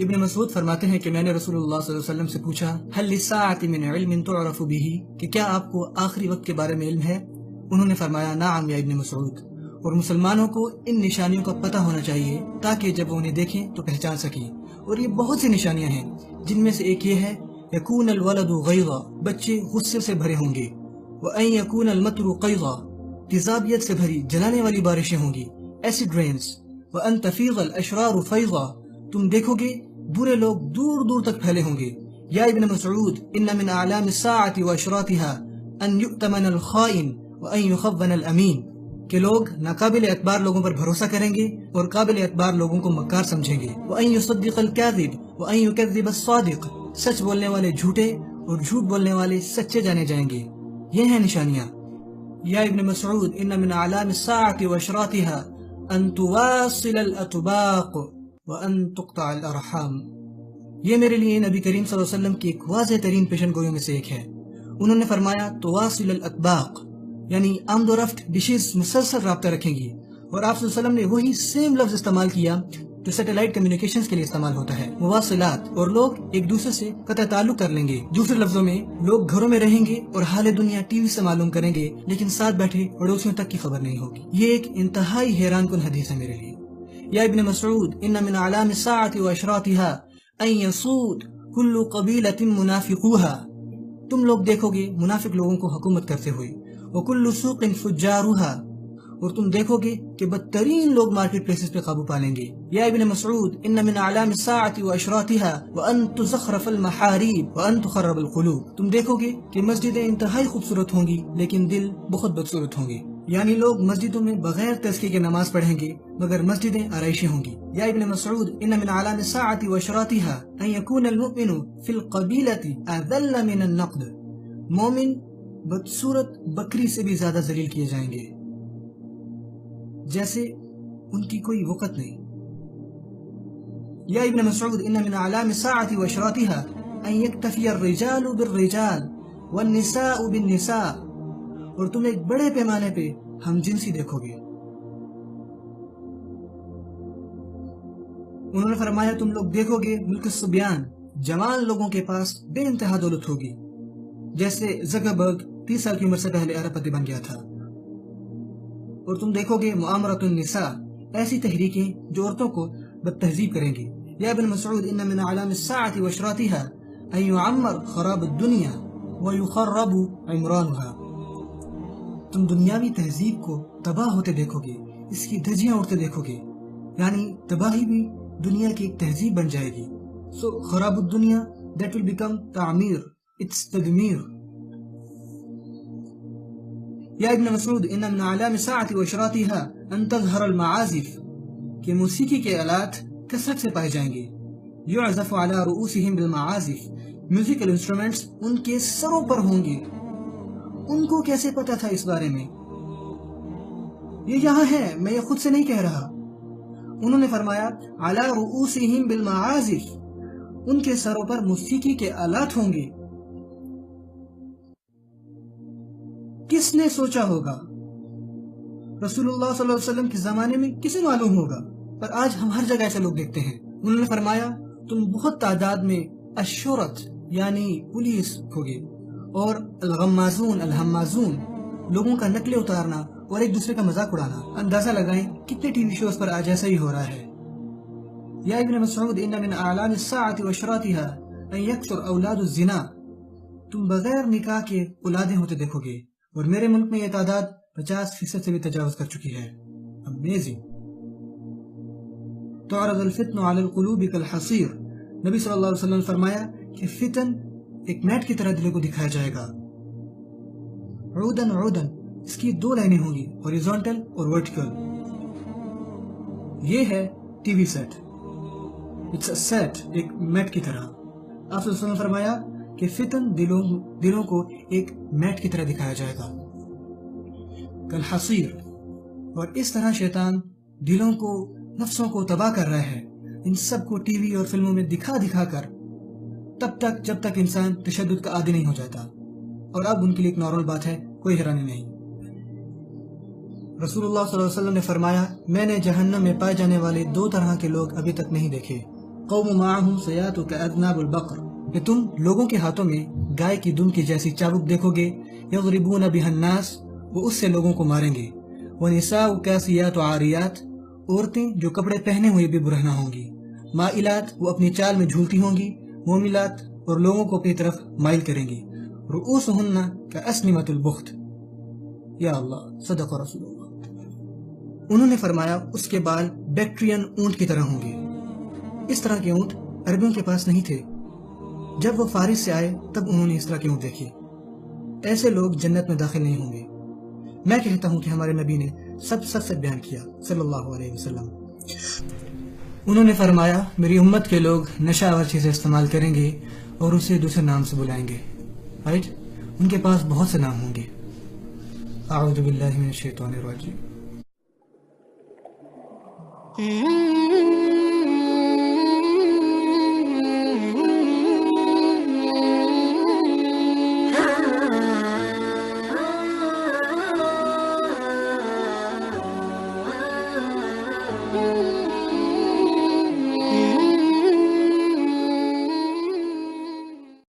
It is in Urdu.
ابن مسعود فرماتے ہیں کہ میں نے رسول اللہ صلی اللہ علیہ وسلم سے پوچھا هل للساعة من علم تعرف به کہ کیا آپ کو آخری وقت کے بارے میں علم ہے؟ انہوں نے فرمایا نعم یا ابن مسعود، اور مسلمانوں کو ان نشانیوں کا پتہ ہونا چاہیے تاکہ جب انہیں دیکھیں تو پہچان سکیں، اور یہ بہت سی نشانیاں ہیں جن میں سے ایک یہ ہے یکون الولد غیظا، بچے غصے سے بھرے ہوں گے، وان یکون المطر قیظا، تیزابیت سے بھری جلانے والی بارشیں ہوں گی، ایسڈ رینز، وان تفیض الاشرار فیضا، تم دیکھو گے برے لوگ دور دور تک پھیلے ہوں گے۔ یا ابن مسعود ان من اعلام الساعة واشراطها ان یؤتمن الخائن وان یخون الامین، کہ لوگ ناقابل اعتبار لوگوں پر بھروسہ کریں گے اور قابل اعتبار لوگوں کو مکار سمجھیں گے، وان یصدق الکاذب وان یکذب الصادق، سچ بولنے والے جھوٹے اور جھوٹ بولنے والے سچے جانے جائیں گے۔ یہ ہیں نشانیاں۔ یا ابن مسعود ان من اعلام الساعة واشراطها ان تواصل الاطباق وان تقطع الارحام، یہ میرے لیے نبی کریم صلی اللہ علیہ وسلم کی ایک واضح ترین پیشن گوئیوں میں سے ایک ہے۔ انہوں نے فرمایا تواصل الاطباق یعنی آمد و رفت ڈشز مسلسل رابطہ رکھیں گی، اور آپ صلی اللہ علیہ وسلم نے وہی سیم لفظ استعمال کیا جو سیٹلائٹ کمیونیکیشنز کے لیے استعمال ہوتا ہے، مواصلات، اور لوگ ایک دوسرے سے قطع تعلق کر لیں گے۔ دوسرے لفظوں میں لوگ گھروں میں رہیں گے اور حال دنیا ٹی وی سے معلوم کریں گے، لیکن ساتھ بیٹھے پڑوسیوں تک کی خبر نہیں ہوگی۔ یہ ایک انتہائی حیران کن حدیث ہے میرے لیے۔ یا ابن مسعود ان من اعلام الساعة واشراطها ان يسود كل قبيلة منافقوها، تم لوگ دیکھو گے منافق لوگوں کو حکومت کرتے ہوئے، وكل سوق فجارها، اور تم دیکھو گے کہ بدترین لوگ مارکیٹ پلیسز پہ قابو پالیں گے۔ یا ابن مسعود ان من اعلام الساعة واشراطها وان تزخرف المحاريب وان تخرب القلوب، تم دیکھو گے کہ مسجدیں انتہائی خوبصورت ہوں گی لیکن دل بہت بدصورت ہوں گے، یعنی لوگ مسجدوں میں بغیر تزکیے کے نماز پڑھیں گے مگر مسجدیں آرائشی ہوں گی۔ یا ابن مسعود ان من اعلام الساعة واشراطها ان يكون المؤمن في القبيلة اذل من النقد، مومن بدصورت بکری سے بھی زیادہ ذلیل کیے جائیں گے، جیسے ان کی کوئی وقت نہیں۔ یا ابن مسعود ان من اعلام الساعة واشراطها ان يكتفي الرجال بالرجال والنساء بالنساء، اور تم ایک بڑے پیمانے پہ ہم جنسی دیکھو گے۔ انہوں نے فرمایا تم لوگ دیکھو گے ملک الصبیان، جوان لوگوں کے پاس بے انتہا دولت ہوگی، جیسے زکربرگ 30 سال کی عمر سے پہلے ارب پتی بن گیا تھا۔ اور تم دیکھو گے معامرۃ النساء، ایسی تحریکیں جو عورتوں کو بد تہذیب کریں گی۔ یا ابن مسعود ان من اعلام الساعة واشراطها ان يعمر خراب الدنيا ويخرب عمرانها، تم دنیاوی تہذیب کو تباہ ہوتے دیکھو گے، اس کی دھجیاں اڑتے دیکھو گے، یعنی تباہی بھی دنیا کی ایک تہذیب بن جائے گی۔ سو خراب الدنیا that will become تعمیر، it's تدمیر۔ یا ابن مسعود ان من اعلام الساعة واشراطها ان تظہر المعازف، کہ موسیقی کے آلات کثرت سے پائے جائیں گے۔ یعزف علی رؤوسہم بالمعازف، میوزیکل انسٹرومنٹس ان کے سروں پر ہوں گے۔ ان کو کیسے پتا تھا اس بارے میں؟ یہ یہاں ہے، میں یہ خود سے نہیں کہہ رہا۔ انہوں نے فرمایا علی رؤوسہم بالمعازف، ان کے سروں پر موسیقی کے آلات ہوں گے۔ کس نے سوچا ہوگا؟ رسول اللہ صلی اللہ علیہ وسلم کے زمانے میں کسے معلوم ہوگا؟ پر آج ہم ہر جگہ ایسے لوگ دیکھتے ہیں۔ انہوں نے فرمایا تم بہت تعداد میں الشرط یعنی پولیس ہوگے، اور الغمازون الحمازون، لوگوں کا نقلیں اتارنا اور ایک دوسرے کا مذاق اڑانا۔ اندازہ لگائیں کتنے ٹی وی شوز پر آج ایسا ہی ہو رہا ہے۔ یا ابن مسعود ان من اعلام الساعة واشراطها ان يكثر اولاد الزنا، تم بغیر نکاح کے اولادیں ہوتے دیکھو گے، اور میرے ملک میں یہ تعداد 50% سے بھی تجاوز کر چکی ہے۔ امیزنگ۔ تعرض الفتن علی القلوب کالحصیر، نبی صلی اللہ علیہ وسلم نے فرمایا کہ فتن ایک میٹ کی طرح دلوں کو دکھایا جائے گا۔ عودن عودن، اس کی 2 لائنیں ہوں گی، ہاریزونٹل اور ورٹیکل۔ یہ ہے T V set, it's a set, ایک میٹ کی طرح۔ آپ صلی اللہ علیہ وسلم نے فرمایا کہ فتن دلوں کو ایک میٹ کی طرح دکھایا جائے گا، کالحصیر۔ اور اس طرح شیطان دلوں کو، نفسوں کو تباہ کر رہا ہے، ان سب کو ٹی وی اور فلموں میں دکھا دکھا کر، تب تک جب تک انسان تشدد کا عادی نہیں ہو جاتا، اور اب ان کے لیے ایک نارمل بات ہے، کوئی حیرانی نہیں۔ رسول اللہ صلی اللہ علیہ وسلم نے فرمایا میں نے جہنم میں پائے جانے والے 2 طرح کے لوگ ابھی تک نہیں دیکھے، القوم معه سیات کأذناب البقر، کہ تم لوگوں کے ہاتھوں میں گائے کی دم کی جیسی چابک دیکھو گے، یضربون بها الناس، وہ اس سے لوگوں کو ماریں گے، ونساء کاسیات عاریات، عورتیں جو کپڑے پہنے ہوئے بھی برہنہ ہوں گی، مائلات، وہ اپنی چال میں جھولتی ہوں گی، موملات، اور لوگوں کو اپنی طرف مائل کریں گی، رؤوسہن کأسنمۃ البخت۔ یا اللہ، صدق رسول اللہ۔ انہوں نے فرمایا اس کے بال بیکٹرین اونٹ کی طرح ہوں گے۔ اس طرح کے اونٹ عربیوں کے پاس نہیں تھے۔ جب وہ فارس سے آئے تب انہوں نے اس طرح کے اونٹ دیکھے۔ ایسے لوگ جنت میں داخل نہیں ہوں گے۔ میں کہتا ہوں کہ ہمارے نبی نے سب بیان کیا صلی اللہ علیہ وسلم۔ انہوں نے فرمایا میری امت کے لوگ نشہ آور چیزیں استعمال کریں گے اور اسے دوسرے نام سے بلائیں گے، رائٹ؟ ان کے پاس بہت سے نام ہوں گے۔ اعوذ باللہ من الشیطان الرجیم۔